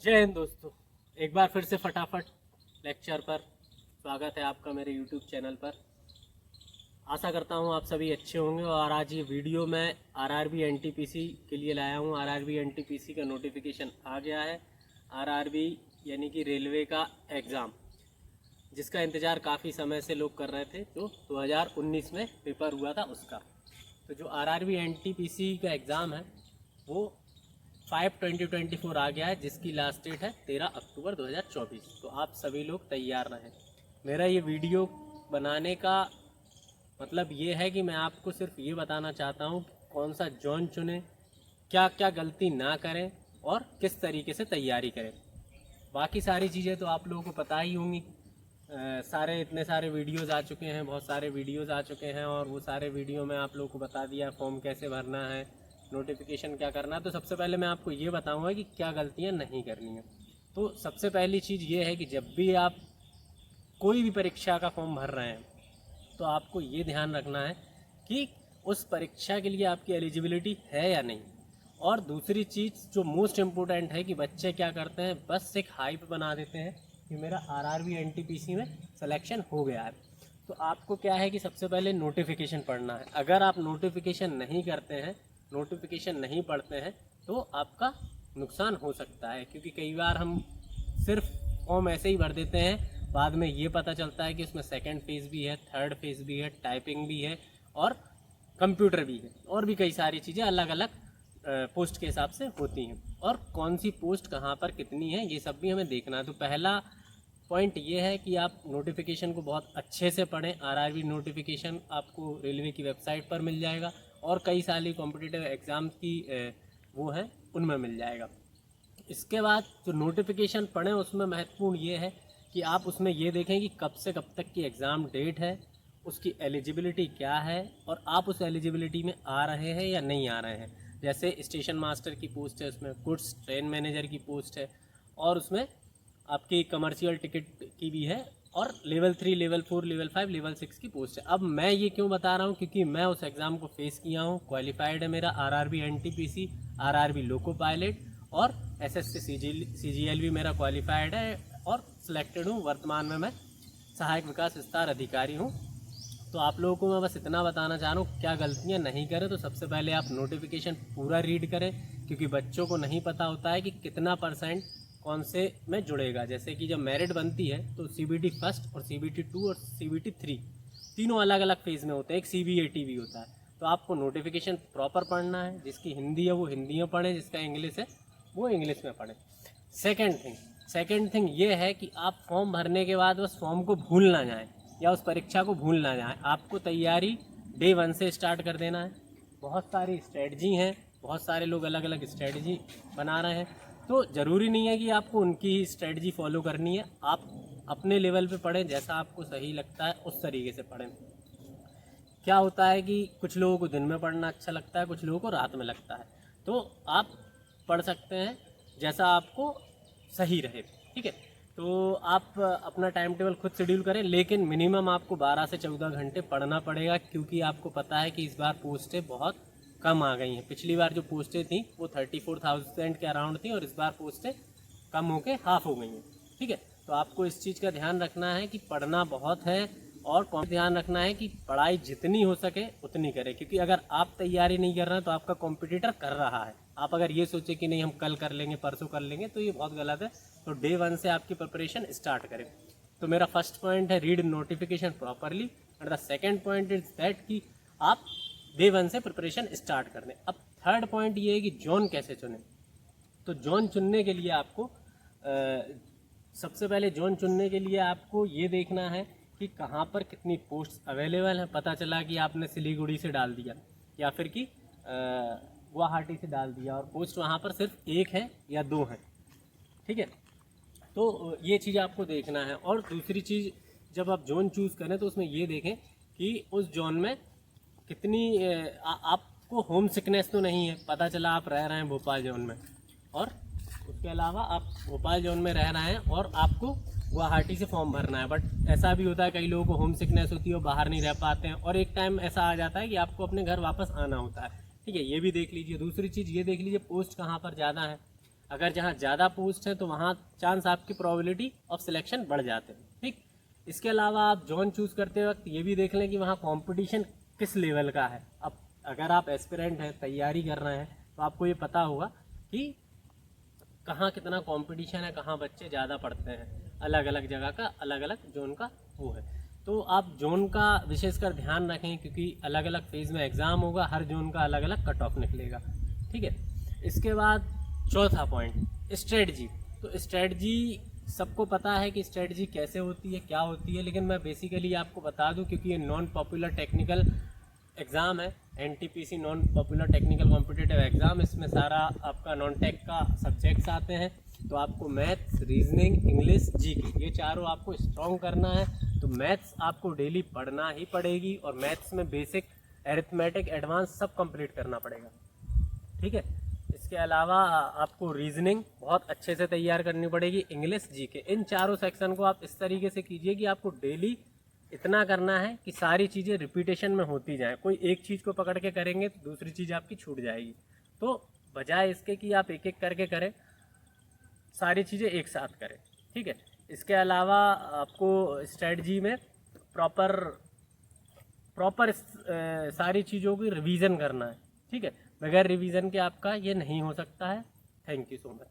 जय हिंद दोस्तों। एक बार फिर से फटाफट लेक्चर पर स्वागत है आपका मेरे यूट्यूब चैनल पर। आशा करता हूँ आप सभी अच्छे होंगे। और आज ये वीडियो मैं आरआरबी एनटीपीसी के लिए लाया हूँ। आरआरबी एनटीपीसी का नोटिफिकेशन आ गया है। आरआरबी यानी कि रेलवे का एग्ज़ाम, जिसका इंतज़ार काफ़ी समय से लोग कर रहे थे, जो 2019 में पेपर हुआ था उसका। तो जो आरआरबी एनटीपीसी का एग्ज़ाम है वो 5/2024 आ गया है, जिसकी लास्ट डेट है 13 अक्टूबर 2024। तो आप सभी लोग तैयार रहें। मेरा ये वीडियो बनाने का मतलब ये है कि मैं आपको सिर्फ ये बताना चाहता हूँ कौन सा जॉन चुनें, क्या क्या गलती ना करें और किस तरीके से तैयारी करें। बाकी सारी चीज़ें तो आप लोगों को पता ही होंगी। सारे इतने सारे वीडियोज़ आ चुके हैं, बहुत सारे वीडियोज़ आ चुके हैं, और वो सारे वीडियो में आप लोगों को बता दिया फॉर्म कैसे भरना है, नोटिफिकेशन क्या करना है। तो सबसे पहले मैं आपको ये बताऊंगा कि क्या गलतियां नहीं करनी है। तो सबसे पहली चीज़ ये है कि जब भी आप कोई भी परीक्षा का फॉर्म भर रहे हैं तो आपको ये ध्यान रखना है कि उस परीक्षा के लिए आपकी एलिजिबिलिटी है या नहीं। और दूसरी चीज़ जो मोस्ट इम्पोर्टेंट है कि बच्चे क्या करते हैं, बस एक हाइप बना देते हैं कि मेरा आरआरबी एनटीपीसी में सिलेक्शन हो गया है। तो आपको क्या है कि सबसे पहले नोटिफिकेशन पढ़ना है। अगर आप नोटिफिकेशन नहीं करते हैं, नोटिफिकेशन नहीं पढ़ते हैं, तो आपका नुकसान हो सकता है। क्योंकि कई बार हम सिर्फ फॉर्म ऐसे ही भर देते हैं, बाद में ये पता चलता है कि उसमें सेकंड फेज़ भी है, थर्ड फेज़ भी है, टाइपिंग भी है और कंप्यूटर भी है, और भी कई सारी चीज़ें अलग अलग पोस्ट के हिसाब से होती हैं। और कौन सी पोस्ट कहाँ पर कितनी है ये सब भी हमें देखना है। तो पहला पॉइंट ये है कि आप नोटिफिकेशन को बहुत अच्छे से पढ़ें। आरआरबी नोटिफिकेशन आपको रेलवे की वेबसाइट पर मिल जाएगा, और कई सारी कॉम्पिटिटिव एग्ज़ाम की वो है उनमें मिल जाएगा। इसके बाद जो नोटिफिकेशन पढ़ें उसमें महत्वपूर्ण ये है कि आप उसमें ये देखें कि कब से कब तक की एग्ज़ाम डेट है, उसकी एलिजिबिलिटी क्या है, और आप उस एलिजिबिलिटी में आ रहे हैं या नहीं आ रहे हैं। जैसे स्टेशन मास्टर की पोस्ट है, उसमें गुड्स ट्रेन मैनेजर की पोस्ट है, और उसमें आपकी कमर्शियल टिकट की भी है, और लेवल 3, लेवल 4, लेवल 5, लेवल 6 की पोस्ट है। अब मैं ये क्यों बता रहा हूँ, क्योंकि मैं उस एग्ज़ाम को फेस किया हूँ। क्वालिफाइड है मेरा RRB NTPC, RRB loco pilot, और एसएससी सीजीएल भी मेरा क्वालिफाइड है, और सिलेक्टेड हूँ। वर्तमान में मैं सहायक विकास विस्तार अधिकारी हूँ। तो आप लोगों को मैं बस इतना बताना चाह रहा हूँ क्या गलतियाँ नहीं करें। तो सबसे पहले आप नोटिफिकेशन पूरा रीड करें, क्योंकि बच्चों को नहीं पता होता है कि कितना परसेंट कौन से में जुड़ेगा। जैसे कि जब मेरिट बनती है तो सीबीटी फर्स्ट और सीबीटी 2 और सीबीटी 3 तीनों अलग अलग फेज़ में होते हैं। एक सीबीएटी भी होता है। तो आपको नोटिफिकेशन प्रॉपर पढ़ना है। जिसकी हिंदी है वो हिंदी में पढ़ें, जिसका इंग्लिश है वो इंग्लिश में पढ़ें। सेकंड थिंग ये है कि आप फॉर्म भरने के बाद बस फॉर्म को भूल ना जाएं, या उस परीक्षा को भूल ना जाएं। आपको तैयारी डे 1 से स्टार्ट कर देना है। बहुत सारी स्ट्रेटजी हैं, बहुत सारे लोग अलग अलग स्ट्रेटजी बना रहे हैं। तो ज़रूरी नहीं है कि आपको उनकी ही स्ट्रेटजी फॉलो करनी है। आप अपने लेवल पे पढ़ें, जैसा आपको सही लगता है उस तरीके से पढ़ें। क्या होता है कि कुछ लोगों को दिन में पढ़ना अच्छा लगता है, कुछ लोगों को रात में लगता है। तो आप पढ़ सकते हैं जैसा आपको सही रहे, ठीक है। तो आप अपना टाइम टेबल खुद शेड्यूल करें, लेकिन मिनिमम आपको 12 से 14 घंटे पढ़ना पड़ेगा, क्योंकि आपको पता है कि इस बार पोस्टें बहुत कम आ गई हैं। पिछली बार जो पोस्टें थी वो 34,000 के अराउंड थी, और इस बार पोस्टें कम होके हाफ हो गई हैं, ठीक है। तो आपको इस चीज़ का ध्यान रखना है कि पढ़ना बहुत है, और ध्यान रखना है कि पढ़ाई जितनी हो सके उतनी करें। क्योंकि अगर आप तैयारी नहीं कर रहे हैं तो आपका कॉम्पिटिटर कर रहा है। आप अगर ये सोचे कि नहीं हम कल कर लेंगे, परसों कर लेंगे, तो ये बहुत गलत है। तो डे 1 से आपकी प्रिपरेशन स्टार्ट करें। तो मेरा फर्स्ट पॉइंट है read notification properly, and the second point is that कि आप डे 1 से प्रिपरेशन स्टार्ट कर दें। अब थर्ड पॉइंट ये है कि जोन कैसे चुनें। तो जोन चुनने के लिए आपको सबसे पहले जोन चुनने के लिए आपको ये देखना है कि कहाँ पर कितनी पोस्ट अवेलेबल है। पता चला कि आपने सिलीगुड़ी से डाल दिया, या फिर कि गुवाहाटी से डाल दिया, और पोस्ट वहाँ पर सिर्फ एक है या दो है, ठीक है। तो ये चीज़ आपको देखना है। और दूसरी चीज़, जब आप जोन चूज़ करें तो उसमें ये देखें कि उस जोन में कितनी आपको होम सिकनेस तो नहीं है। पता चला आप रह रहे हैं भोपाल जोन में, और उसके अलावा आप भोपाल जोन में रह रहे हैं और आपको गुवाहाटी से फॉर्म भरना है। बट ऐसा भी होता है कई लोगों को होम सिकनेस होती है और बाहर नहीं रह पाते हैं, और एक टाइम ऐसा आ जाता है कि आपको अपने घर वापस आना होता है, ठीक है। ये भी देख लीजिए। दूसरी चीज़ ये देख लीजिए पोस्ट कहाँ पर ज़्यादा है। अगर जहाँ ज़्यादा पोस्ट है तो वहाँ चांस आपकी प्रोबेबिलिटी ऑफ सिलेक्शन बढ़ जाते हैं। ठीक, इसके अलावा आप जोन चूज़ करते वक्त ये भी देख लें कि वहाँ कंपटीशन किस लेवल का है। अब अगर आप एस्पिरेंट हैं, तैयारी कर रहे हैं, तो आपको ये पता होगा कि कहाँ कितना कंपटीशन है, कहाँ बच्चे ज़्यादा पढ़ते हैं। अलग अलग जगह का अलग अलग जोन का वो है, तो आप जोन का विशेषकर ध्यान रखें, क्योंकि अलग अलग फेज़ में एग्ज़ाम होगा, हर जोन का अलग अलग कट ऑफ निकलेगा। ठीक है, इसके बाद चौथा पॉइंट स्ट्रेटजी। तो स्ट्रेटजी सबको पता है कि स्ट्रेटजी कैसे होती है, क्या होती है, लेकिन मैं बेसिकली आपको बता दूं, क्योंकि ये नॉन पॉपुलर टेक्निकल एग्ज़ाम है, NTPC non popular technical competitive exam. इसमें सारा आपका नॉन टेक का सब्जेक्ट्स आते हैं, तो आपको मैथ्स, रीजनिंग, इंग्लिश, जीके ये चारों आपको स्ट्रॉन्ग करना है। तो मैथ्स आपको डेली पढ़ना ही पड़ेगी, और मैथ्स में बेसिक, एरिथमेटिक, एडवांस सब कंप्लीट करना पड़ेगा। ठीक है, इसके अलावा आपको रीजनिंग बहुत अच्छे से तैयार करनी पड़ेगी, इंग्लिश, जीके, इन चारों सेक्शन को आप इस तरीके से कीजिए कि आपको डेली इतना करना है कि सारी चीज़ें रिपीटेशन में होती जाएं। कोई एक चीज़ को पकड़ के करेंगे तो दूसरी चीज़ आपकी छूट जाएगी। तो बजाय इसके कि आप एक एक करके करें, सारी चीज़ें एक साथ करें। ठीक है, इसके अलावा आपको स्ट्रेटजी में प्रॉपर सारी चीज़ों की रिवीजन करना है। ठीक है, बगैर रिवीजन के आपका ये नहीं हो सकता है। Thank you so much.